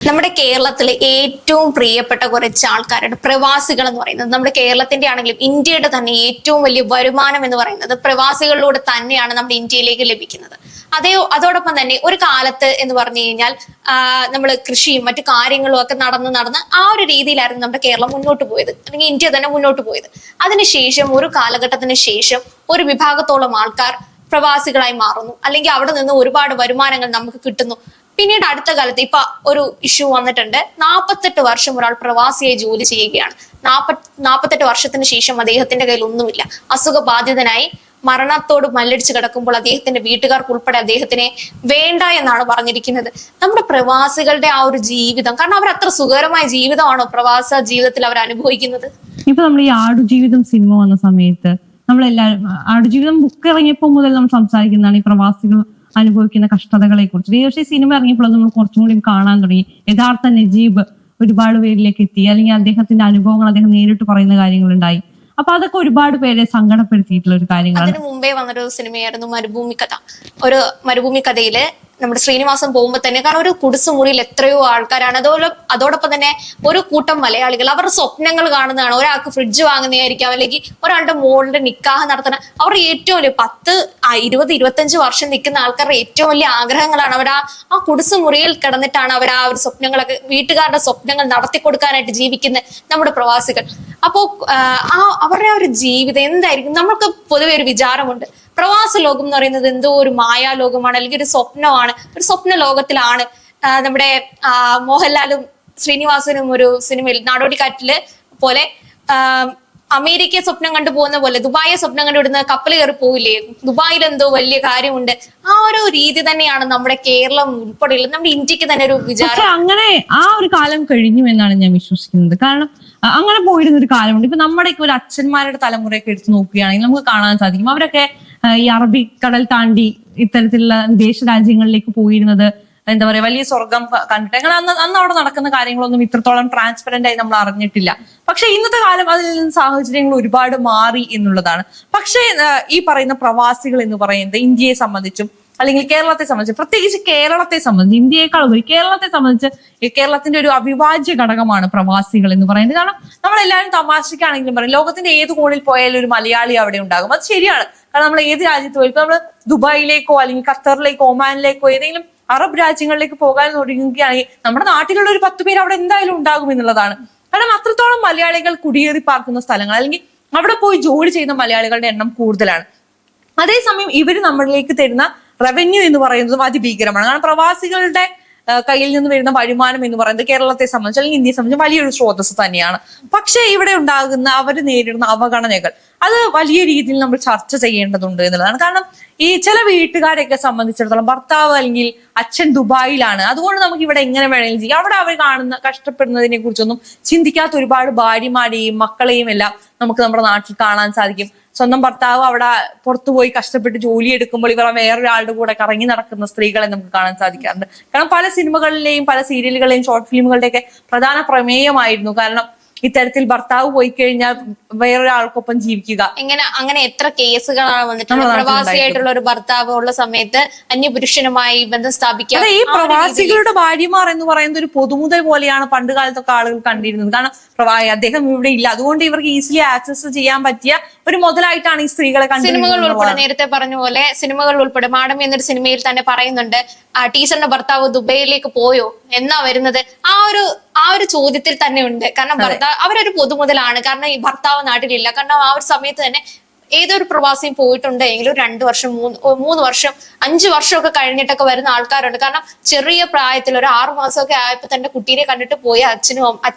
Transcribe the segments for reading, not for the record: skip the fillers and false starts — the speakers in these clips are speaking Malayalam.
നമ്മുടെ കേരളത്തിലെ ഏറ്റവും പ്രിയപ്പെട്ട കുറച്ച് ആൾക്കാരുടെ പ്രവാസികൾ എന്ന് പറയുന്നത് നമ്മുടെ കേരളത്തിന്റെ ആണെങ്കിലും ഇന്ത്യയുടെ തന്നെ ഏറ്റവും വലിയ വരുമാനം എന്ന് പറയുന്നത് പ്രവാസികളിലൂടെ തന്നെയാണ് നമ്മുടെ ഇന്ത്യയിലേക്ക് ലഭിക്കുന്നത്. അതോടൊപ്പം തന്നെ ഒരു കാലത്ത് എന്ന് പറഞ്ഞു കഴിഞ്ഞാൽ നമ്മൾ കൃഷിയും മറ്റു കാര്യങ്ങളും ഒക്കെ നടന്ന് ആ ഒരു രീതിയിലായിരുന്നു നമ്മുടെ കേരളം മുന്നോട്ട് പോയത്, അല്ലെങ്കിൽ ഇന്ത്യ തന്നെ മുന്നോട്ട് പോയത്. അതിനുശേഷം ഒരു കാലഘട്ടത്തിന് ശേഷം ഒരു വിഭാഗത്തോളം ആൾക്കാർ പ്രവാസികളായി മാറുന്നു, അല്ലെങ്കിൽ അവിടെ നിന്ന് ഒരുപാട് വരുമാനങ്ങൾ നമുക്ക് കിട്ടുന്നു. പിന്നീട് അടുത്ത കാലത്ത് ഇപ്പൊ ഒരു ഇഷ്യൂ വന്നിട്ടുണ്ട്. 48 വർഷം ഒരാൾ പ്രവാസിയായി ജോലി ചെയ്യുകയാണ്. 48 വർഷത്തിന് ശേഷം അദ്ദേഹത്തിന്റെ കയ്യിൽ ഒന്നുമില്ല. അസുഖബാധിതനായി മരണത്തോട് മല്ലടിച്ച് കിടക്കുമ്പോൾ അദ്ദേഹത്തിന്റെ വീട്ടുകാർക്ക് ഉൾപ്പെടെ അദ്ദേഹത്തിനെ വേണ്ട എന്നാണ് പറഞ്ഞിരിക്കുന്നത്. നമ്മുടെ പ്രവാസികളുടെ ആ ഒരു ജീവിതം, കാരണം അവർ അത്ര സുഖകരമായ ജീവിതമാണോ പ്രവാസ ജീവിതത്തിൽ അവർ അനുഭവിക്കുന്നത്? ഇപ്പൊ നമ്മൾ ഈ ആടുജീവിതം സിനിമ വന്ന സമയത്ത് നമ്മളെല്ലാവരും ആടുജീവിതം ബുക്ക് ഇറങ്ങിയപ്പോൾ മുതൽ നമ്മൾ സംസാരിക്കുന്നതാണ് ഈ പ്രവാസികൾ അനുഭവിക്കുന്ന കഷ്ടതകളെ കുറിച്ച്. പക്ഷേ സിനിമ ഇറങ്ങിയപ്പോൾ നമ്മൾ കുറച്ചും കൂടി കാണാൻ തുടങ്ങി. യഥാർത്ഥ നജീബ് ഒരുപാട് പേരിലേക്ക് എത്തി, അല്ലെങ്കിൽ അദ്ദേഹത്തിന്റെ അനുഭവങ്ങൾ അദ്ദേഹം നേരിട്ട് പറയുന്ന കാര്യങ്ങളുണ്ടായി. അപ്പൊ അതൊക്കെ ഒരുപാട് പേരെ സങ്കടപ്പെടുത്തിയിട്ടുള്ള ഒരു കാര്യങ്ങളാണ്. അതിന് മുമ്പേ വന്നൊരു സിനിമയായിരുന്നു മരുഭൂമി കഥ. ഒരു മരുഭൂമി കഥയില് നമ്മുടെ ശ്രീനിവാസൻ പോകുമ്പോൾ തന്നെ, കാരണം ഒരു കുടിസുമുറിയിൽ എത്രയോ ആൾക്കാരാണ്, അതോടൊപ്പം തന്നെ ഒരു കൂട്ടം മലയാളികൾ അവരുടെ സ്വപ്നങ്ങൾ കാണുന്നതാണ്. ഒരാൾക്ക് ഫ്രിഡ്ജ് വാങ്ങുന്നതായിരിക്കാം, അല്ലെങ്കിൽ ഒരാളുടെ മോളുടെ നിക്കാഹ് നടത്തണം. അവരുടെ ഏറ്റവും വലിയ 10, 20, 25 വർഷം നിൽക്കുന്ന ആൾക്കാരുടെ ഏറ്റവും വലിയ ആഗ്രഹങ്ങളാണ്. അവർ ആ കുടിസുമുറിയിൽ കിടന്നിട്ടാണ് അവർ ആ ഒരു സ്വപ്നങ്ങളൊക്കെ, വീട്ടുകാരുടെ സ്വപ്നങ്ങൾ നടത്തി കൊടുക്കാനായിട്ട് ജീവിക്കുന്ന നമ്മുടെ പ്രവാസികൾ. അപ്പോ അവരുടെ ആ ഒരു ജീവിതം എന്തായിരിക്കും? നമ്മൾക്ക് പൊതുവെ ഒരു വിചാരമുണ്ട്, പ്രവാസ ലോകം എന്ന് പറയുന്നത് എന്തോ ഒരു മായാലോകമാണ്, അല്ലെങ്കിൽ ഒരു സ്വപ്നമാണ്, ഒരു സ്വപ്ന ലോകത്തിലാണ്. നമ്മുടെ മോഹൻലാലും ശ്രീനിവാസനും ഒരു സിനിമയിൽ നാടോടിക്കാറ്റില് പോലെ അമേരിക്കയെ സ്വപ്നം കണ്ടു പോകുന്ന പോലെ ദുബായെ സ്വപ്നം കണ്ടുവിടുന്ന കപ്പൽ കയറി പോയില്ലേ, ദുബായിൽ എന്തോ വലിയ കാര്യമുണ്ട്. ആ ഒരു രീതി തന്നെയാണ് നമ്മുടെ കേരളം ഉൾപ്പെടെയുള്ള നമ്മുടെ ഇന്ത്യക്ക് തന്നെ ഒരു വിചാരം. അങ്ങനെ ആ ഒരു കാലം കഴിഞ്ഞു എന്നാണ് ഞാൻ വിശ്വസിക്കുന്നത്. കാരണം അങ്ങനെ പോയിരുന്ന ഒരു കാലമുണ്ട്. ഇപ്പൊ നമ്മുടെയൊക്കെ ഒരു അച്ഛന്മാരുടെ തലമുറയൊക്കെ എടുത്ത് നോക്കുകയാണെങ്കിൽ നമുക്ക് കാണാൻ സാധിക്കും, അവരൊക്കെ ഈ അറബിക്കടൽ താണ്ടി ഇത്തരത്തിലുള്ള വിദേശ രാജ്യങ്ങളിലേക്ക് പോയിരുന്നത് എന്താ പറയാ, വലിയ സ്വർഗം കണ്ടിട്ട്. അങ്ങനെ അന്ന് അവിടെ നടക്കുന്ന കാര്യങ്ങളൊന്നും ഇത്രത്തോളം ട്രാൻസ്പെറന്റ് ആയി നമ്മൾ അറിഞ്ഞിട്ടില്ല. പക്ഷെ ഇന്നത്തെ കാലം അതിൽ നിന്ന് സാഹചര്യങ്ങൾ ഒരുപാട് മാറി എന്നുള്ളതാണ്. പക്ഷേ ഈ പറയുന്ന പ്രവാസികൾ എന്ന് പറയുന്നത് ഇന്ത്യയെ സംബന്ധിച്ചും അല്ലെങ്കിൽ കേരളത്തെ സംബന്ധിച്ച്, പ്രത്യേകിച്ച് കേരളത്തെ സംബന്ധിച്ച്, ഇന്ത്യയെക്കാൾ ഉപരി കേരളത്തെ സംബന്ധിച്ച് കേരളത്തിന്റെ ഒരു അവിഭാജ്യ ഘടകമാണ് പ്രവാസികൾ എന്ന് പറയുന്നത്. കാരണം നമ്മളെല്ലാവരും തമാശക്കാണെങ്കിലും പറയും ലോകത്തിന്റെ ഏത് കോണിൽ പോയാലും ഒരു മലയാളി അവിടെ ഉണ്ടാകും. അത് ശരിയാണ്. കാരണം നമ്മൾ ഏത് രാജ്യത്ത് പോയി, ഇപ്പൊ നമ്മൾ ദുബായിലേക്കോ അല്ലെങ്കിൽ ഖത്തറിലേക്കോ ഒമാനിലേക്കോ ഏതെങ്കിലും അറബ് രാജ്യങ്ങളിലേക്ക് പോകാൻ തുടങ്ങുകയാണെങ്കിൽ നമ്മുടെ നാട്ടിലുള്ള ഒരു 10 പേര് അവിടെ എന്തായാലും ഉണ്ടാകും എന്നുള്ളതാണ്. കാരണം അത്രത്തോളം മലയാളികൾ കുടിയേറി പാർക്കുന്ന സ്ഥലങ്ങൾ, അല്ലെങ്കിൽ അവിടെ പോയി ജോലി ചെയ്യുന്ന മലയാളികളുടെ എണ്ണം കൂടുതലാണ്. അതേസമയം ഇവര് നമ്മളിലേക്ക് തരുന്ന റവന്യൂ എന്ന് പറയുന്നതും അതിഭീകരമാണ്. കാരണം പ്രവാസികളുടെ കയ്യിൽ നിന്ന് വരുന്ന വരുമാനം എന്ന് പറയുന്നത് കേരളത്തെ സംബന്ധിച്ച് അല്ലെങ്കിൽ ഇന്ത്യയെ സംബന്ധിച്ച് വലിയൊരു സ്രോതസ് തന്നെയാണ്. പക്ഷേ ഇവിടെ ഉണ്ടാകുന്ന അവർ നേരിടുന്ന അവഗണനകൾ അത് വലിയ രീതിയിൽ നമ്മൾ ചർച്ച ചെയ്യേണ്ടതുണ്ട് എന്നുള്ളതാണ്. കാരണം ഈ ചില വീട്ടുകാരെയൊക്കെ സംബന്ധിച്ചിടത്തോളം ഭർത്താവ് അല്ലെങ്കിൽ അച്ഛൻ ദുബായിലാണ്, അതുകൊണ്ട് നമുക്ക് ഇവിടെ എങ്ങനെ വേണമെങ്കിലും ചെയ്യാം. അവിടെ അവർ കാണുന്ന കഷ്ടപ്പെടുന്നതിനെ കുറിച്ചൊന്നും ചിന്തിക്കാത്ത ഒരുപാട് ഭാര്യമാരെയും മക്കളെയും എല്ലാം നമുക്ക് നമ്മുടെ നാട്ടിൽ കാണാൻ സാധിക്കും. സ്വന്തം ഭർത്താവ് അവിടെ പുറത്തുപോയി കഷ്ടപ്പെട്ട് ജോലി എടുക്കുമ്പോൾ ഇവർ വേറൊരാളുടെ കൂടെ കറങ്ങി നടക്കുന്ന സ്ത്രീകളെ നമുക്ക് കാണാൻ സാധിക്കാറുണ്ട്. കാരണം പല സിനിമകളിലെയും പല സീരിയലുകളെയും ഷോർട്ട് ഫിലിമുകളുടെയൊക്കെ പ്രധാന പ്രമേയമായിരുന്നു. കാരണം ഇത്തരത്തിൽ ഭർത്താവ് പോയി കഴിഞ്ഞാൽ വേറൊരാൾക്കൊപ്പം ജീവിക്കുക. അങ്ങനെ എത്ര കേസുകളാണ് വന്നിട്ടുണ്ട്. പ്രവാസിയായിട്ടുള്ള ഒരു ഭർത്താവ് ഉള്ള സമയത്ത് അന്യപുരുഷനുമായി ബന്ധം സ്ഥാപിക്കുക. ഈ പ്രവാസികളുടെ ഭാര്യമാർ എന്ന് പറയുന്നത് ഒരു പൊതുമുതൽ പോലെയാണ് പണ്ട് കാലത്തൊക്കെ ആളുകൾ കണ്ടിരുന്നത്. കാരണം അദ്ദേഹം ഇവിടെ ഇല്ല, അതുകൊണ്ട് ഇവർക്ക് ഈസിലി ആക്സസ് ചെയ്യാൻ പറ്റിയ ഒരു മുതലായിട്ടാണ് ഈ സ്ത്രീകളെ സിനിമകൾ ഉൾപ്പെടെ നേരത്തെ പറഞ്ഞ പോലെ സിനിമകൾ ഉൾപ്പെടെ മാഡം എന്നൊരു സിനിമയിൽ തന്നെ പറയുന്നുണ്ട്, ടീച്ചറിന്റെ ഭർത്താവ് ദുബൈയിലേക്ക് പോയോ, എന്നാ വരുന്നത്, ആ ഒരു ചോദ്യത്തിൽ തന്നെ ഉണ്ട്. കാരണം അവരൊരു പൊതുമുതലാണ്. കാരണം ഈ ഭർത്താവ് നാട്ടിലില്ല. കാരണം ആ ഒരു സമയത്ത് തന്നെ ഏതൊരു പ്രവാസിയും പോയിട്ടുണ്ടെങ്കിൽ 2 വർഷം 3 വർഷം 5 വർഷമൊക്കെ കഴിഞ്ഞിട്ടൊക്കെ വരുന്ന ആൾക്കാരുണ്ട്. കാരണം ചെറിയ പ്രായത്തിൽ ഒരു 6 മാസമൊക്കെ ആയപ്പോ തന്നെ കുട്ടീനെ കണ്ടിട്ട് പോയ അച്ഛൻ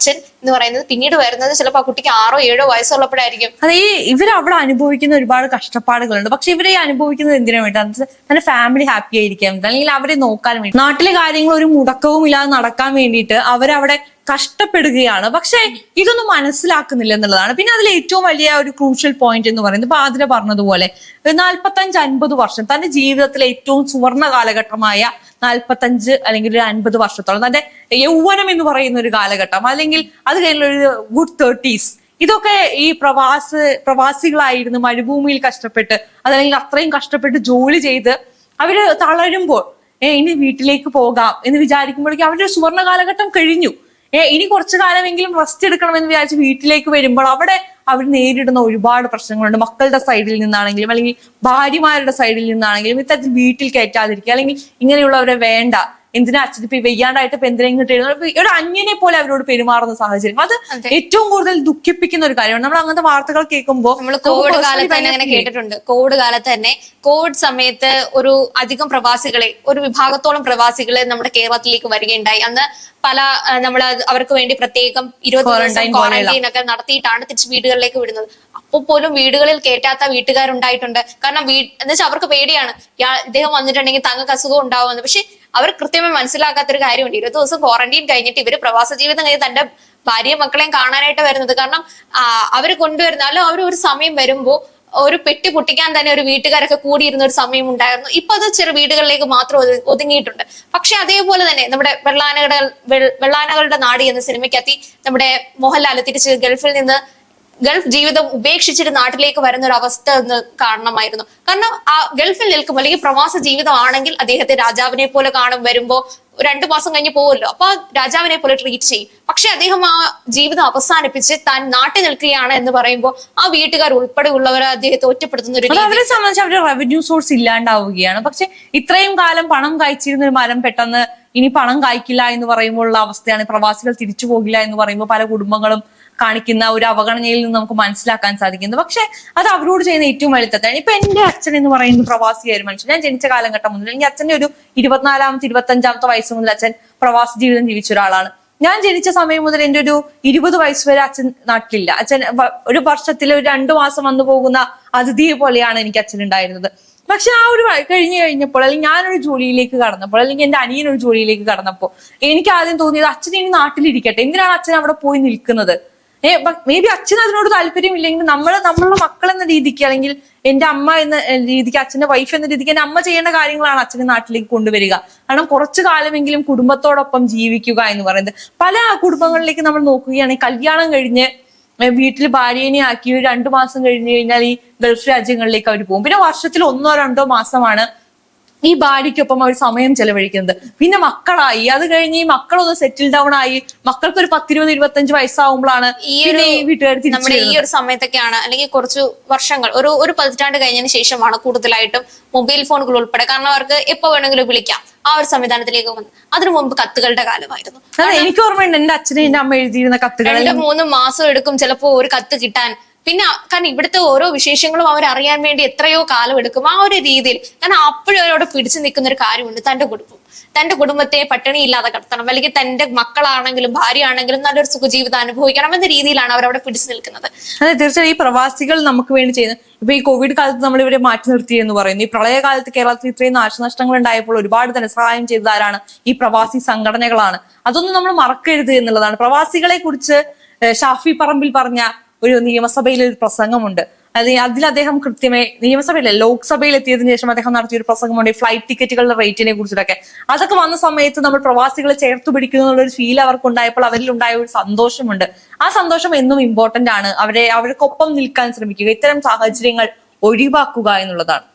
എന്ന് പറയുന്നത് പിന്നീട് വരുന്നത് ചിലപ്പോൾ ആ കുട്ടിക്ക് 6 or 7 വയസ്സുള്ളപ്പോഴായിരിക്കും. അതെ, ഇവരവിടെ അനുഭവിക്കുന്ന ഒരുപാട് കഷ്ടപ്പാടുകളുണ്ട്. പക്ഷെ ഇവരെ അനുഭവിക്കുന്നത് എന്തിനു വേണ്ടി? തന്നെ ഫാമിലി ഹാപ്പി ആയിരിക്കാൻ വേണ്ടി, അല്ലെങ്കിൽ അവരെ നോക്കാൻ വേണ്ടി, നാട്ടിലെ കാര്യങ്ങൾ ഒരു മുടക്കവും ഇല്ലാതെ നടക്കാൻ വേണ്ടിയിട്ട് അവരവിടെ കഷ്ടപ്പെടുകയാണ്. പക്ഷെ ഇതൊന്നും മനസ്സിലാക്കുന്നില്ല എന്നുള്ളതാണ്. പിന്നെ അതിൽ ഏറ്റവും വലിയ ഒരു ക്രൂഷ്യൽ പോയിന്റ് എന്ന് പറയുന്നത് ഇപ്പൊ ആതിര പറഞ്ഞതുപോലെ 45-50 വർഷം തന്റെ ജീവിതത്തിലെ ഏറ്റവും സുവർണ കാലഘട്ടമായ 45 അല്ലെങ്കിൽ ഒരു 50 വർഷത്തോളം തന്റെ യൗവനം എന്ന് പറയുന്ന ഒരു കാലഘട്ടം, അല്ലെങ്കിൽ അത് കഴിഞ്ഞ ഒരു ഗുഡ് 30s, ഇതൊക്കെ ഈ പ്രവാസികളായിരുന്നു മരുഭൂമിയിൽ കഷ്ടപ്പെട്ട് അതല്ലെങ്കിൽ അത്രയും കഷ്ടപ്പെട്ട് ജോലി ചെയ്ത് അവര് തളരുമ്പോൾ ഇനി വീട്ടിലേക്ക് പോകാം എന്ന് വിചാരിക്കുമ്പോഴേക്കും അവരുടെ ഒരു സുവർണ്ണ കാലഘട്ടം കഴിഞ്ഞു. ഇനി കുറച്ചു കാലമെങ്കിലും റെസ്റ്റ് എടുക്കണമെന്ന് വിചാരിച്ച് വീട്ടിലേക്ക് വരുമ്പോൾ അവിടെ അവർ നേരിടുന്ന ഒരുപാട് പ്രശ്നങ്ങളുണ്ട്. മക്കളുടെ സൈഡിൽ നിന്നാണെങ്കിലും അല്ലെങ്കിൽ ഭാര്യമാരുടെ സൈഡിൽ നിന്നാണെങ്കിലും ഇത്തരത്തിൽ വീട്ടിൽ കയറ്റാതിരിക്കുക, അല്ലെങ്കിൽ ഇങ്ങനെയുള്ളവരെ വേണ്ട, എന്തിനാ അച്ഛൻ ഇപ്പൊ വെയ്യാണ്ടായിട്ട് ഇപ്പൊ എന്തിനാ ഇങ്ങോട്ട് ഒരു അന്യനെ പോലെ അവരോട് പെരുമാറുന്ന സാഹചര്യം, അത് ഏറ്റവും കൂടുതൽ ദുഃഖിപ്പിക്കുന്ന ഒരു കാര്യമാണ്. നമ്മൾ അങ്ങനത്തെ വാർത്തകൾ കേൾക്കുമ്പോൾ നമ്മൾ കോവിഡ് കാലത്ത് തന്നെ അങ്ങനെ കേട്ടിട്ടുണ്ട്. കോവിഡ് കാലത്ത് തന്നെ കോവിഡ് സമയത്ത് ഒരു അധികം പ്രവാസികളെ, ഒരു വിഭാഗത്തോളം പ്രവാസികളെ നമ്മുടെ കേരളത്തിലേക്ക് വരികയുണ്ടായി. അന്ന് പല നമ്മൾ അവർക്ക് വേണ്ടി പ്രത്യേകം 20 ദിവസം ക്വാറന്റൈൻ ഒക്കെ നടത്തിയിട്ടാണ് തിരിച്ച് വീടുകളിലേക്ക് വിടുന്നത്. അപ്പോൾ പോലും വീടുകളിൽ കയറ്റാത്ത വീട്ടുകാരുണ്ടായിട്ടുണ്ട്. കാരണം എന്ന് വെച്ചാൽ അവർക്ക് പേടിയാണ്, ഇദ്ദേഹം വന്നിട്ടുണ്ടെങ്കിൽ തങ്ങൾക്ക് അസുഖം ഉണ്ടാവുമെന്ന്. പക്ഷെ അവർ കൃത്യമായി മനസ്സിലാക്കാത്തൊരു കാര്യമുണ്ട്, 20 ദിവസം ക്വാറന്റൈൻ കഴിഞ്ഞിട്ട് ഇവര് പ്രവാസ ജീവിതം കഴിഞ്ഞ് തന്റെ ഭാര്യയും മക്കളെയും കാണാനായിട്ട് വരുന്നത്. കാരണം അവര് കൊണ്ടുവരുന്നാലും അവർ ഒരു സമയം വരുമ്പോ ഒരു പെട്ടി പൊട്ടിക്കാൻ തന്നെ ഒരു വീട്ടുകാരൊക്കെ കൂടിയിരുന്ന ഒരു സമയം ഉണ്ടായിരുന്നു. ഇപ്പൊ അത് ചെറു വീടുകളിലേക്ക് മാത്രം ഒതുങ്ങിയിട്ടുണ്ട്. പക്ഷെ അതേപോലെ തന്നെ നമ്മുടെ വെള്ളാനകളുടെ നാട് എന്ന സിനിമയ്ക്കകത്തി നമ്മുടെ മോഹൻലാൽ തിരിച്ച് ഗൾഫ് ജീവിതം ഉപേക്ഷിച്ചിട്ട് നാട്ടിലേക്ക് വരുന്ന ഒരു അവസ്ഥ ഒന്ന് കാണണമായിരുന്നു. കാരണം ആ ഗൾഫിൽ നിൽക്കും, അല്ലെങ്കിൽ പ്രവാസ ജീവിതമാണെങ്കിൽ അദ്ദേഹത്തെ രാജാവിനെ പോലെ കാണും. വരുമ്പോ 2 മാസം കഴിഞ്ഞ് പോവുമല്ലോ, അപ്പൊ രാജാവിനെ പോലെ ട്രീറ്റ് ചെയ്യും. പക്ഷെ അദ്ദേഹം ആ ജീവിതം അവസാനിപ്പിച്ച് താൻ നാട്ടിൽ നിൽക്കുകയാണ് എന്ന് പറയുമ്പോൾ ആ വീട്ടുകാർ ഉൾപ്പെടെ ഉള്ളവരെ അദ്ദേഹത്തെ ഒറ്റപ്പെടുത്തുന്ന ഒരു അവരെ സംബന്ധിച്ച് അവരുടെ റവന്യൂ സോഴ്സ് ഇല്ലാണ്ടാവുകയാണ്. പക്ഷെ ഇത്രയും കാലം പണം കായ്ച്ചിരുന്ന ഒരു മരം പെട്ടെന്ന് ഇനി പണം കായ്ക്കില്ല എന്ന് പറയുമ്പോഴുള്ള അവസ്ഥയാണ്. പ്രവാസികൾ തിരിച്ചു പോകില്ല എന്ന് പറയുമ്പോൾ പല കുടുംബങ്ങളും കാണിക്കുന്ന ഒരു അവഗണനയിൽ നിന്ന് നമുക്ക് മനസ്സിലാക്കാൻ സാധിക്കുന്നത്. പക്ഷെ അത് അവരോട് ചെയ്യുന്ന ഏറ്റവും വലിയ തെറ്റാണ്. ഇപ്പൊ എന്റെ അച്ഛൻ എന്ന് പറയുന്നത് പ്രവാസിയായ ഒരു മനുഷ്യൻ. ഞാൻ ജനിച്ച കാലഘട്ടം മുതൽ, എനിക്ക് അച്ഛന്റെ ഒരു 24-ാമത്തെ 25-ാമത്തെ വയസ്സ് മുതൽ അച്ഛൻ പ്രവാസി ജീവിതം ജീവിച്ച ഒരാളാണ്. ഞാൻ ജനിച്ച സമയം മുതൽ എന്റെ ഒരു 20 വയസ്സ് വരെ അച്ഛൻ നാട്ടിലില്ല. അച്ഛൻ ഒരു വർഷത്തിൽ ഒരു 2 മാസം വന്നു പോകുന്ന അതിഥിയെ പോലെയാണ് എനിക്ക് അച്ഛൻ ഉണ്ടായിരുന്നത്. പക്ഷെ ആ ഒരു കഴിഞ്ഞപ്പോൾ, അല്ലെങ്കിൽ ഞാനൊരു ജോലിയിലേക്ക് കടന്നപ്പോൾ, അല്ലെങ്കിൽ എന്റെ അനിയനൊരു ജോലിയിലേക്ക് കടന്നപ്പോൾ എനിക്ക് ആദ്യം തോന്നിയത് അച്ഛൻ ഇനി നാട്ടിലിരിക്കട്ടെ, എന്തിനാണ് അച്ഛൻ അവിടെ പോയി നിൽക്കുന്നത്? മേ ബി അച്ഛൻ അതിനോട് താല്പര്യമില്ലെങ്കിൽ നമ്മളുടെ മക്കൾ എന്ന രീതിക്ക്, അല്ലെങ്കിൽ എന്റെ അമ്മ എന്ന രീതിക്ക്, അച്ഛന്റെ വൈഫ് എന്ന രീതിക്ക് എന്റെ അമ്മ ചെയ്യേണ്ട കാര്യങ്ങളാണ് അച്ഛനെ നാട്ടിലേക്ക് കൊണ്ടുവരിക. കാരണം കുറച്ചു കാലമെങ്കിലും കുടുംബത്തോടൊപ്പം ജീവിക്കുക എന്ന് പറയുന്നത്. പല കുടുംബങ്ങളിലേക്ക് നമ്മൾ നോക്കുകയാണെങ്കിൽ കല്യാണം കഴിഞ്ഞ് വീട്ടിൽ ഭാര്യേനെ ആക്കി ഒരു 2 മാസം കഴിഞ്ഞു കഴിഞ്ഞാൽ ഈ ഗൾഫ് രാജ്യങ്ങളിലേക്ക് അവർ പോകും. പിന്നെ വർഷത്തിൽ 1-2 മാസമാണ് ഈ ഭാര്യയ്ക്കൊപ്പം അവർ സമയം ചെലവഴിക്കുന്നത്. പിന്നെ മക്കളായി, അത് കഴിഞ്ഞ് ഈ മക്കളൊന്ന് സെറ്റിൽ ഡൗൺ ആയി, മക്കൾക്ക് ഒരു 10-20-25 വയസ്സാവുമ്പോഴാണ് ഈ വീട്ടുകാർ നമ്മുടെ ഈ ഒരു സമയത്തൊക്കെയാണ്, അല്ലെങ്കിൽ കുറച്ച് വർഷങ്ങൾ, ഒരു 10 കഴിഞ്ഞതിന് ശേഷമാണ് കൂടുതലായിട്ടും മൊബൈൽ ഫോണുകൾ ഉൾപ്പെടെ. കാരണം അവർക്ക് എപ്പോ വേണമെങ്കിലും വിളിക്കാം, ആ ഒരു സംവിധാനത്തിലേക്ക് വന്നു. അതിനു മുമ്പ് കത്തുകളുടെ കാലമായിരുന്നു. എനിക്ക് ഓർമ്മയുണ്ട് എന്റെ അച്ഛനും എന്റെ അമ്മ എഴുതിയിരുന്ന കത്തുകൾ 2-3 മാസം എടുക്കും ചിലപ്പോ ഒരു കത്ത് കിട്ടാൻ. പിന്നെ കാരണം ഇവിടുത്തെ ഓരോ വിശേഷങ്ങളും അവർ അറിയാൻ വേണ്ടി എത്രയോ കാലം എടുക്കും. ആ ഒരു രീതിയിൽ, കാരണം അപ്പോഴും അവരോട് പിടിച്ചു നിൽക്കുന്ന ഒരു കാര്യമുണ്ട്, തന്റെ കുടുംബത്തെ പട്ടിണിയില്ലാതെ കടത്തണം, അല്ലെങ്കിൽ തന്റെ മക്കളാണെങ്കിലും ഭാര്യ ആണെങ്കിലും നല്ലൊരു സുഖജീവിതം അനുഭവിക്കണം എന്ന രീതിയിലാണ് അവരവിടെ പിടിച്ചു നിൽക്കുന്നത്. അതെ, തീർച്ചയായും ഈ പ്രവാസികൾ നമുക്ക് വേണ്ടി ചെയ്യുന്നത്. ഇപ്പൊ ഈ കോവിഡ് കാലത്ത് നമ്മൾ ഇവരെ മാറ്റി നിർത്തി എന്ന് പറയുന്നു. ഈ പ്രളയകാലത്ത് കേരളത്തിൽ ഇത്രയും നാശനഷ്ടങ്ങൾ ഉണ്ടായപ്പോൾ ഒരുപാട് ധനസഹായം ചെയ്തത് ആരാണ്? ഈ പ്രവാസി സംഘടനകളാണ്. അതൊന്നും നമ്മൾ മറക്കരുത് എന്നുള്ളതാണ്. പ്രവാസികളെ കുറിച്ച് ഷാഫി പറമ്പിൽ പറഞ്ഞ ഒരു നിയമസഭയിൽ ഒരു പ്രസംഗമുണ്ട്. അതിൽ അദ്ദേഹം കൃത്യമായി, നിയമസഭയിലെ ലോക്സഭയിൽ എത്തിയതിനു ശേഷം അദ്ദേഹം നടത്തിയ ഒരു പ്രസംഗമുണ്ട് ഫ്ലൈറ്റ് ടിക്കറ്റുകളുടെ റേറ്റിനെ കുറിച്ചിട്ടൊക്കെ. അതൊക്കെ വന്ന സമയത്ത് നമ്മൾ പ്രവാസികളെ ചേർത്ത് പിടിക്കുന്നു എന്നുള്ളൊരു ഫീൽ അവർക്ക് ഉണ്ടായപ്പോൾ അവരിൽ ഉണ്ടായ ഒരു സന്തോഷമുണ്ട്. ആ സന്തോഷം എന്നും ഇമ്പോർട്ടന്റ് ആണ്. അവർക്കൊപ്പം നിൽക്കാൻ ശ്രമിക്കുക, ഇത്തരം സാഹചര്യങ്ങൾ ഒഴിവാക്കുക എന്നുള്ളതാണ്.